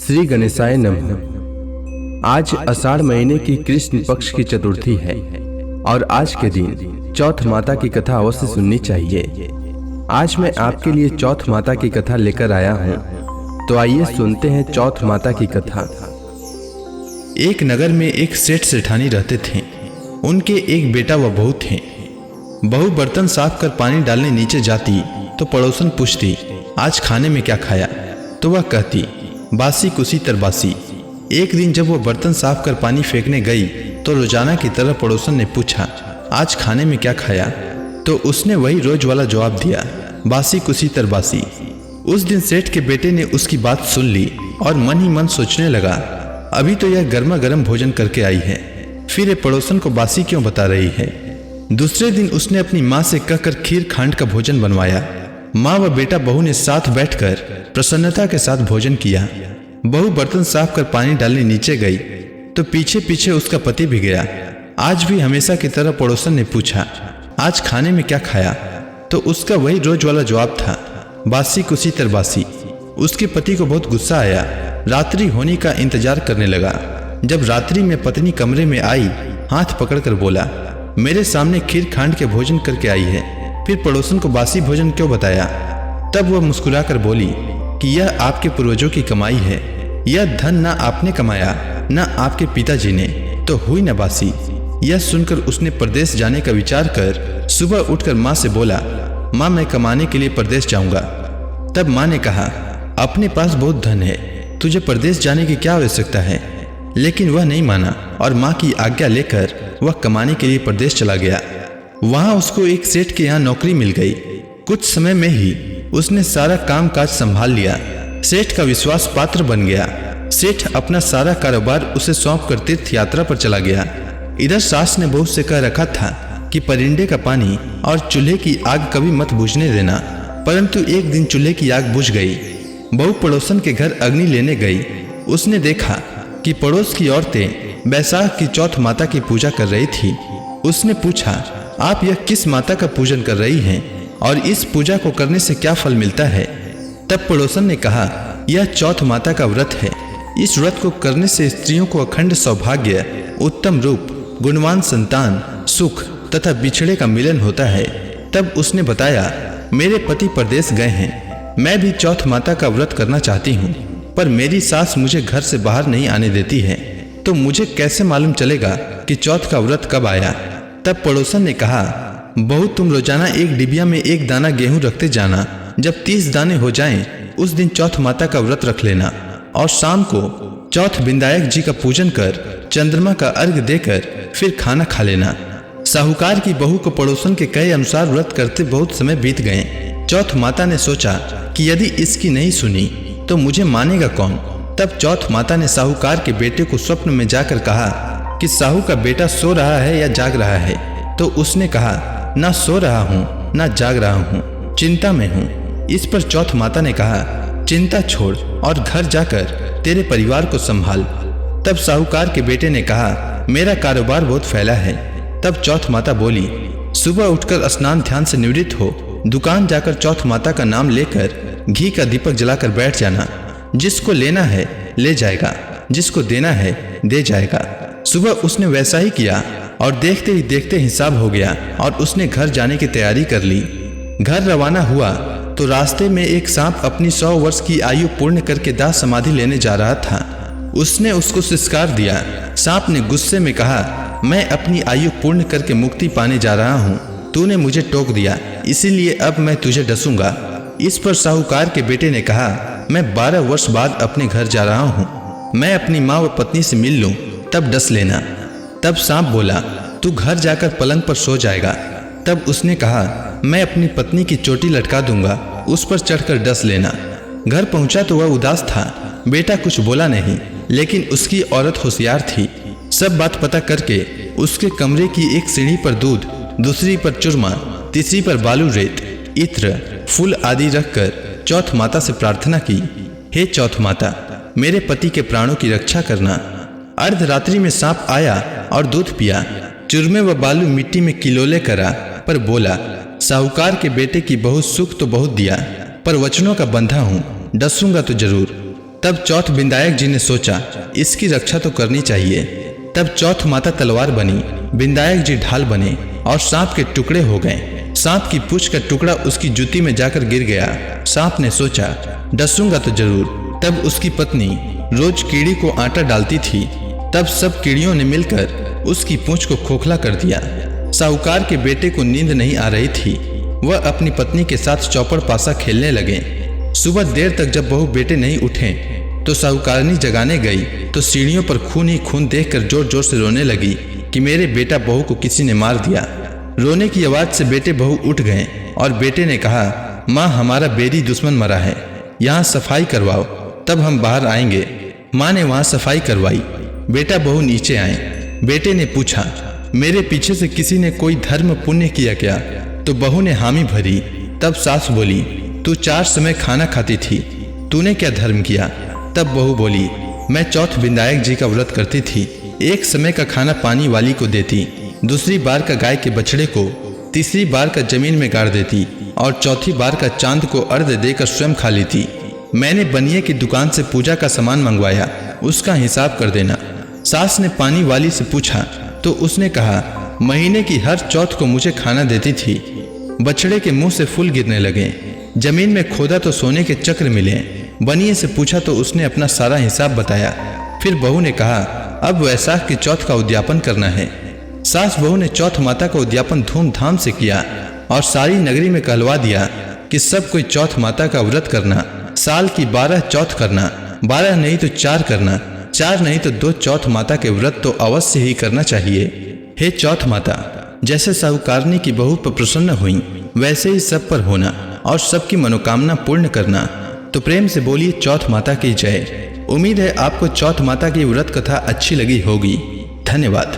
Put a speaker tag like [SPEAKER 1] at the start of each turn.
[SPEAKER 1] श्री गणेशाय नमः। आज आषाढ़ महीने की कृष्ण पक्ष की चतुर्थी है और आज के दिन चौथ माता की कथा अवश्य सुननी चाहिए। आज मैं आपके लिए चौथ माता की कथा लेकर आया हूँ, तो आइए सुनते हैं चौथ माता की कथा।
[SPEAKER 2] एक नगर में एक सेठ सेठानी रहते थे। उनके एक बेटा व बहू थे। बहू बर्तन साफ कर पानी डालने नीचे जाती तो पड़ोसन पूछती, आज खाने में क्या खाया? तो वह कहती, बासी कुसी तरबासी। एक दिन जब वह बर्तन साफ कर पानी फेंकने गई तो रोजाना की तरह पड़ोसन ने पूछा, आज खाने में क्या खाया? तो उसने वही रोज वाला जवाब दिया, बासी कुसी तरबासी। उस दिन सेठ के बेटे ने उसकी बात सुन ली और मन ही मन सोचने लगा, अभी तो यह गर्मा गर्म भोजन करके आई है, फिर ये पड़ोसन को बासी क्यों बता रही है। दूसरे दिन उसने अपनी माँ से कहकर खीर खांड का भोजन बनवाया। माँ व बेटा बहू ने साथ बैठकर प्रसन्नता के साथ भोजन किया। बहू बर्तन साफ कर पानी डालने नीचे गई तो पीछे पीछे उसका पति भी गया। आज भी हमेशा की तरह पड़ोसन ने पूछा, आज खाने में क्या खाया? तो उसका वही रोज वाला जवाब था, बासी कुसी तरबासी। उसके पति को बहुत गुस्सा आया। रात्रि होने का इंतजार करने लगा। जब रात्रि में पत्नी कमरे में आई, हाथ पकड़कर बोला, मेरे सामने खीर खांड के भोजन करके आई है, फिर पड़ोसन को बासी भोजन क्यों बताया? तब वह मुस्कुराकर बोली कि यह आपके पूर्वजों की कमाई है, यह धन ना आपने कमाया ना आपके पिताजी ने, तो हुई न बासी। यह सुनकर उसने परदेश जाने का विचार कर सुबह उठकर माँ से बोला, माँ मैं कमाने के लिए परदेश जाऊंगा। तब माँ ने कहा, अपने पास बहुत धन है, तुझे परदेश जाने की क्या आवश्यकता है? लेकिन वह नहीं माना और माँ की आज्ञा लेकर वह कमाने के लिए परदेश चला गया। वहां उसको एक सेठ के यहाँ नौकरी मिल गई। कुछ समय में ही उसने सारा काम काज संभाल लिया। सेठ का विश्वास पात्र बन गया। सेठ अपना सारा कारोबार उसे सौंप कर तीर्थ यात्रा पर चला गया। इधर सास ने बहू से कह रखा था कि परिंदे का पानी और चूल्हे की आग कभी मत बुझने देना, परंतु एक दिन चूल्हे की आग बुझ गई। बहू पड़ोसन के घर अग्नि लेने गई। उसने देखा कि पड़ोस की औरतें बैसाख की चौथ माता की पूजा कर रही थी। उसने पूछा, आप यह किस माता का पूजन कर रही हैं और इस पूजा को करने से क्या फल मिलता है? तब पड़ोसन ने कहा, यह चौथ माता का व्रत है। इस व्रत को करने से स्त्रियों को अखंड सौभाग्य, उत्तम रूप, गुणवान संतान, सुख तथा बिछड़े का मिलन होता है। तब उसने बताया, मेरे पति परदेश गए हैं, मैं भी चौथ माता का व्रत करना चाहती हूँ, पर मेरी सास मुझे घर से बाहर नहीं आने देती है, तो मुझे कैसे मालूम चलेगा कि चौथ का व्रत कब आया? तब पड़ोसन ने कहा, बहू तुम रोजाना एक डिबिया में एक दाना गेहूं रखते जाना, जब 30 दाने हो जाएं, उस दिन चौथ माता का व्रत रख लेना और शाम को चौथ विनायक जी का पूजन कर चंद्रमा का अर्घ्य देकर फिर खाना खा लेना। साहूकार की बहू को पड़ोसन के कहे अनुसार व्रत करते बहुत समय बीत गए। चौथ माता ने सोचा कि यदि इसकी नहीं सुनी तो मुझे मानेगा कौन? तब चौथ माता ने साहूकार के बेटे को स्वप्न में जाकर कहा कि साहू का बेटा सो रहा है या जाग रहा है? तो उसने कहा, ना सो रहा हूँ ना जाग रहा हूँ, चिंता में हूँ। इस पर चौथ माता ने कहा, चिंता छोड़ और घर जाकर तेरे परिवार को संभाल। तब साहूकार के बेटे ने कहा, मेरा कारोबार बहुत फैला है। तब चौथ माता बोली, सुबह उठकर स्नान ध्यान से निवृत्त हो, दुकान जाकर चौथ माता का नाम लेकर घी का दीपक जलाकर बैठ जाना। जिसको लेना है ले जाएगा, जिसको देना है दे जाएगा। सुबह उसने वैसा ही किया और देखते ही देखते हिसाब हो गया और उसने घर जाने की तैयारी कर ली। घर रवाना हुआ तो रास्ते में एक सांप अपनी 100 वर्ष की आयु पूर्ण करके दाह समाधि लेने जा रहा था। उसने उसको सिस्कार दिया। सांप ने गुस्से में कहा, मैं अपनी आयु पूर्ण करके मुक्ति पाने जा रहा हूँ, तूने मुझे टोक दिया, इसीलिए अब मैं तुझे डसूंगा। इस पर साहूकार के बेटे ने कहा, मैं 12 वर्ष बाद अपने घर जा रहा हूँ, मैं अपनी माँ व पत्नी से मिल लूँ, तब डस लेना। तब सांप बोला, तू घर जाकर पलंग पर सो जाएगा। तब उसने कहा, मैं अपनी पत्नी की चोटी लटका दूंगा, उस पर चढ़कर डस लेना। घर पहुंचा तो वह उदास था। बेटा कुछ बोला नहीं, लेकिन उसकी औरत होशियार थी। सब बात पता करके उसके कमरे की एक सीढ़ी पर दूध, दूसरी पर चूरमा, तीसरी पर बालू रेत, इत्र, फूल आदि रखकर चौथ माता से प्रार्थना की, हे चौथ माता, मेरे पति के प्राणों की रक्षा करना। अर्धरात्रि में सांप आया और दूध पिया। चूरमे व बालू मिट्टी में किलोले करा, पर बोला, साहूकार के बेटे की बहुत सुख तो बहुत दिया, पर वचनों का बंधा हूँ, डसूंगा तो जरूर। तब चौथ विंदायक जी ने सोचा इसकी रक्षा तो करनी चाहिए। तब चौथ माता तलवार बनी, विंदायक जी ढाल बने और सांप के टुकड़े हो गए। सांप की पूंछ का टुकड़ा उसकी जूती में जाकर गिर गया। सांप ने सोचा डसूंगा तो जरूर। तब उसकी पत्नी रोज कीड़ी को आटा डालती थी। तब सब कीड़ियों ने मिलकर उसकी पूंछ को खोखला कर दिया। साहूकार के बेटे को नींद नहीं आ रही थी। वह अपनी पत्नी के साथ चौपड़ पासा खेलने लगे। सुबह देर तक जब बहू बेटे नहीं उठे तो साहूकारनी जगाने गई तो सीढ़ियों पर खून ही खून देखकर जोर जोर से रोने लगी कि मेरे बेटा बहू को किसी ने मार दिया। रोने की आवाज से बेटे बहू उठ गए और बेटे ने कहा माँ हमारा बेरी दुश्मन मरा है, यहाँ सफाई करवाओ तब हम बाहर आएंगे। माँ ने वहाँ सफाई करवाई। बेटा बहू नीचे आए। बेटे ने पूछा मेरे पीछे से किसी ने कोई धर्म पुण्य किया क्या? तो बहू ने हामी भरी। तब सास बोली तू 4 समय खाना खाती थी, तूने क्या धर्म किया? तब बहू बोली मैं चौथ विंदायक जी का व्रत करती थी। एक समय का खाना पानी वाली को देती, दूसरी बार का गाय के बछड़े को, तीसरी बार का जमीन में गाड़ देती और चौथी बार का चांद को अर्घ देकर स्वयं खा लेती। मैंने बनिए की दुकान से पूजा का सामान मंगवाया, उसका हिसाब कर देना। सास ने पानी वाली से पूछा तो उसने कहा महीने की हर चौथ को मुझे खाना देती थी। बछड़े के मुंह से फूल गिरने लगे। जमीन में खोदा तो सोने के चक्र मिले। बनिए से पूछा तो उसने अपना सारा हिसाब बताया। फिर बहू ने कहा अब वैसाख की चौथ का उद्यापन करना है। सास बहू ने चौथ माता का उद्यापन धूमधाम से किया और सारी नगरी में कहलवा दिया कि सब कोई चौथ माता का व्रत करना। साल की 12 चौथ करना, 12 नहीं तो 4 करना, 4 नहीं तो 2 चौथ माता के व्रत तो अवश्य ही करना चाहिए। हे चौथ माता, जैसे साहूकारनी की बहू पर प्रसन्न हुई वैसे ही सब पर होना और सबकी मनोकामना पूर्ण करना। तो प्रेम से बोलिए चौथ माता की जय। उम्मीद है आपको चौथ माता की व्रत कथा अच्छी लगी होगी। धन्यवाद।